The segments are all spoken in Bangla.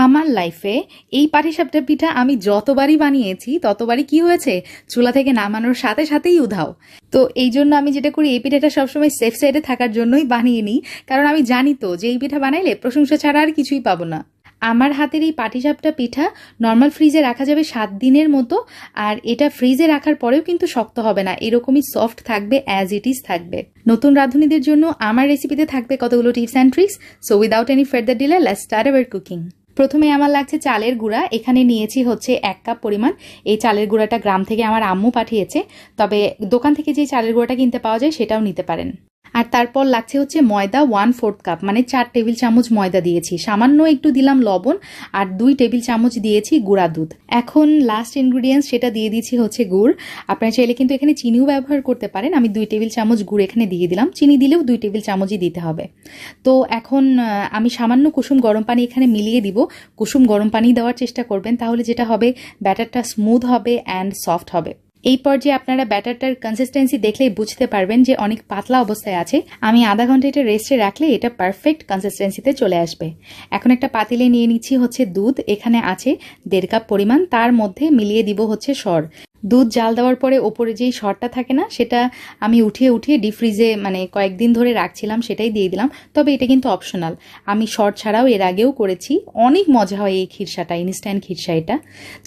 আমার লাইফে এই পাটিসাপটা পিঠা আমি যতবারই বানিয়েছি ততবারই কি হয়েছে, চুলা থেকে নামানোর সাথে সাথেই উধাও। তো এই জন্য আমি যেটা করি, এই পিঠাটা সবসময় সেফ সাইডে থাকার জন্যই বানিয়ে নিই, কারণ আমি জানি তো যে এই পিঠা বানাইলে প্রশংসা ছাড়া আর কিছুই পাবো না। আমার হাতের এই পাটিসাপটা পিঠা নর্মাল ফ্রিজে রাখা যাবে 7 দিনের মতো, আর এটা ফ্রিজে রাখার পরেও কিন্তু শক্ত হবে না, এরকমই সফট থাকবে, অ্যাজ ইট ইজ থাকবে। নতুন রাঁধুনিদের জন্য আমার রেসিপিতে থাকবে কতগুলো tips and tricks. So without any further delay let's start our cooking. প্রথমে আমার লাগছে চালের গুঁড়া। এখানে নিয়েছি হচ্ছে 1 কাপ পরিমাণ। এই চালের গুঁড়াটা গ্রাম থেকে আমার আম্মু পাঠিয়েছে, তবে দোকান থেকে যে চালের গুঁড়াটা কিনতে পাওয়া যায় সেটাও নিতে পারেন। আর তারপর লাগছে হচ্ছে ময়দা 1/4 কাপ, মানে 4 টেবিল চামচ ময়দা দিয়েছি, সামান্য একটু দিলাম লবণ, আর 2 টেবিল চামচ দিয়েছি গুঁড়া দুধ। এখন লাস্ট ইনগ্রিডিয়েন্টস সেটা দিয়ে দিচ্ছি হচ্ছে গুড়। আপনারা চাইলে কিন্তু এখানে চিনিও ব্যবহার করতে পারেন। আমি 2 টেবিল চামচ গুড় এখানে দিয়ে দিলাম, চিনি দিলেও 2 টেবিল চামচই দিতে হবে। তো এখন আমি সামান্য কুসুম গরম পানি এখানে মিলিয়ে দিব। কুসুম গরম পানি দেওয়ার চেষ্টা করবেন, তাহলে যেটা হবে ব্যাটারটা স্মুথ হবে অ্যান্ড সফট হবে। এই পর্যায়ে আপনারা ব্যাটারটার কনসিস্টেন্সি দেখলেই বুঝতে পারবেন যে অনেক পাতলা অবস্থায় আছে। আমি আধা ঘন্টা এটা রেস্টে রাখলে এটা পারফেক্ট কনসিস্টেন্সিতে চলে আসবে। এখন একটা পাতিলে নিয়ে নিচ্ছি হচ্ছে দুধ। এখানে আছে 1.5 কাপ পরিমাণ। তার মধ্যে মিলিয়ে দিব হচ্ছে সর। দুধ জাল দেওয়ার পরে ওপরে যেই সরটা থাকে না, সেটা আমি উঠিয়ে ডিপ ফ্রিজে মানে কয়েকদিন ধরে রাখছিলাম, সেটাই দিয়ে দিলাম। তবে এটা কিন্তু অপশনাল, আমি সর ছাড়াও এর আগেও করেছি, অনেক মজা হয় এই খিরসাটা, ইনস্ট্যান্ট খিরসা এটা।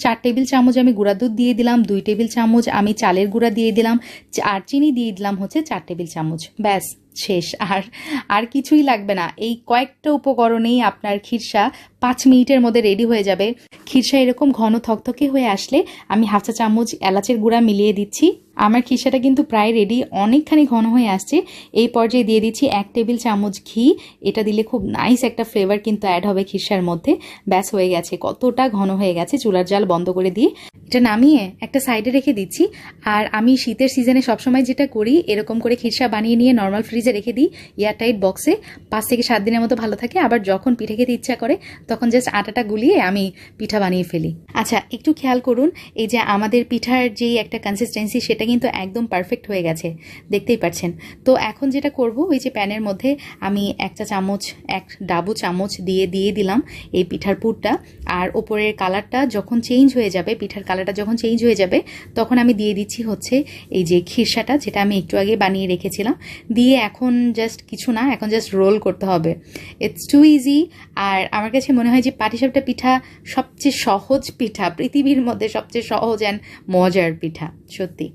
4 টেবিল চামচ আমি গুঁড়া দুধ দিয়ে দিলাম, 2 টেবিল চামচ আমি চালের গুঁড়া দিয়ে দিলাম, আর চিনি দিয়ে দিলাম হচ্ছে 4 টেবিল চামচ। ব্যাস শেষ, আর কিছুই লাগবে না। এই কয়েকটা উপকরণেই আপনার খিরসা 5 মিনিটের মধ্যে রেডি হয়ে যাবে। খিরসা এরকম ঘন থকথকে হয়ে আসলে আমি 1/2 চা চামচ এলাচের গুঁড়া মিলিয়ে দিচ্ছি। আমার খিরসাটা কিন্তু প্রায় রেডি, অনেকখানি ঘন হয়ে আসছে। এই পর্যায়ে দিয়ে দিচ্ছি 1 টেবিল চামচ ঘি। এটা দিলে খুব নাইস একটা ফ্লেভার কিন্তু অ্যাড হবে খিরসার মধ্যে। ব্যাস হয়ে গেছে, কতটা ঘন হয়ে গেছে। চুলার জাল বন্ধ করে দিয়ে এটা নামিয়ে একটা সাইডে রেখে দিচ্ছি। আর আমি শীতের সিজনে সবসময় যেটা করি, এরকম করে খিরসা বানিয়ে নিয়ে নর্মাল ফ্রিজে রেখে দিই এয়ারটাইট বক্সে। 5 থেকে 7 দিনের মতো ভালো থাকে। আবার যখন পিঠে খেতে ইচ্ছা করে তখন জাস্ট আটাটা গুলিয়ে আমি পিঠা বানিয়ে ফেলি। আচ্ছা, একটু খেয়াল করুন, এই যে আমাদের পিঠার যেই একটা কনসিস্টেন্সি, সেটা কিন্তু একদম পারফেক্ট হয়ে গেছে, দেখতেই পাচ্ছেন। তো এখন যেটা করব, ওই যে প্যানের মধ্যে আমি 1 চা চামচ, 1 ডাবু চামচ দিয়ে দিলাম এই পিঠার পুরটা। আর ওপরের কালারটা যখন চেঞ্জ হয়ে যাবে, পিঠার কালারটা যখন চেঞ্জ হয়ে যাবে, তখন আমি দিয়ে দিচ্ছি হচ্ছে এই যে খিরসাটা, যেটা আমি একটু আগে বানিয়ে রেখেছিলাম। দিয়ে এখন জাস্ট কিছু না, এখন জাস্ট রোল করতে হবে। It's two easy. আর আমার কাছে মনে হয় যে পাটিসাপটা পিঠা সবচেয়ে সহজ পিঠা, পৃথিবীর মধ্যে সবচেয়ে সহজ অ্যান্ড মজার পিঠা, সত্যি।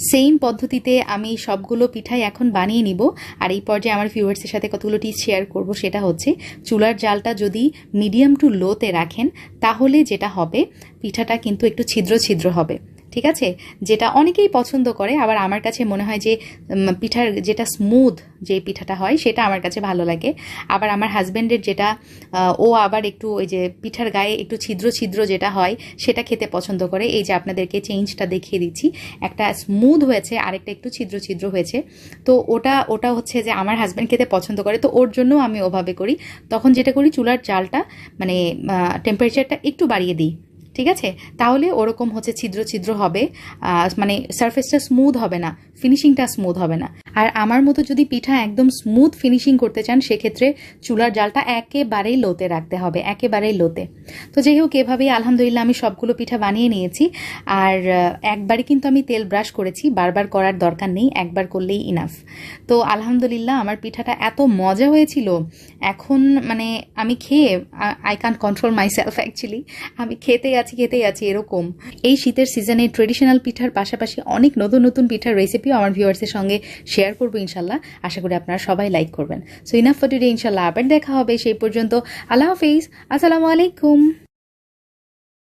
সেম পদ্ধতিতে আমি সবগুলো পিঠাই এখন বানিয়ে নিব। আর এই পর্যায়ে আমার ভিউয়ার্সের সাথে কতগুলো টিপস শেয়ার করব, সেটা হচ্ছে চুলার জালটা যদি মিডিয়াম টু লোতে রাখেন, তাহলে যেটা হবে পিঠাটা কিন্তু একটু ছিদ্র ছিদ্র হবে, ঠিক আছে, যেটা অনেকেই পছন্দ করে। আবার আমার কাছে মনে হয় যে পিঠার যেটা স্মুথ যে পিঠাটা হয়, সেটা আমার কাছে ভালো লাগে। আবার আমার হাজব্যান্ডের যেটা, ও আবার একটু ওই যে পিঠার গায়ে একটু ছিদ্র ছিদ্র যেটা হয়, সেটা খেতে পছন্দ করে। এই যে আপনাদেরকে চেঞ্জটা দেখিয়ে দিচ্ছি, একটা স্মুথ হয়েছে, আরেকটা একটু ছিদ্র ছিদ্র হয়েছে। তো ওটা হচ্ছে যে আমার হাজব্যান্ড খেতে পছন্দ করে, তো ওর জন্য আমি ওভাবে করি। তখন যেটা করি, চুলার জালটা মানে টেম্পারেচারটা একটু বাড়িয়ে দিই, ঠিক আছে, তাহলে ওরকম হচ্ছে ছিদ্র ছিদ্র হবে, মানে সারফেসটা স্মুথ হবে না, ফিনিশিংটা স্মুথ হবে না। আর আমার মতো যদি পিঠা একদম স্মুথ ফিনিশিং করতে চান, সেক্ষেত্রে চুলার জালটা একেবারেই লোতে রাখতে হবে, একেবারেই লোতে। তো যাই হোক, এভাবেই আলহামদুলিল্লাহ আমি সবগুলো পিঠা বানিয়ে নিয়েছি। আর একবারই কিন্তু আমি তেল ব্রাশ করেছি, বারবার করার দরকার নেই, একবার করলেই ইনাফ। তো আলহামদুলিল্লাহ আমার পিঠাটা এত মজা হয়েছিল, এখন মানে আমি খেয়ে I can't control my self actually, আমি খেতেই আছি এরকম। এই শীতের সিজনে ট্রেডিশনাল পিঠার পাশাপাশি অনেক নতুন নতুন পিঠার রেসিপিও আমার ভিউয়ার্সের সঙ্গে শেয়ার করবো ইনশাল্লাহ। আশা করি আপনারা সবাই লাইক করবেন। সো ইনাফ ফর টুডে, ইনশাল্লাহ আবার দেখা হবে। সেই পর্যন্ত আল্লাহ হাফেজ, আসসালামু আলাইকুম।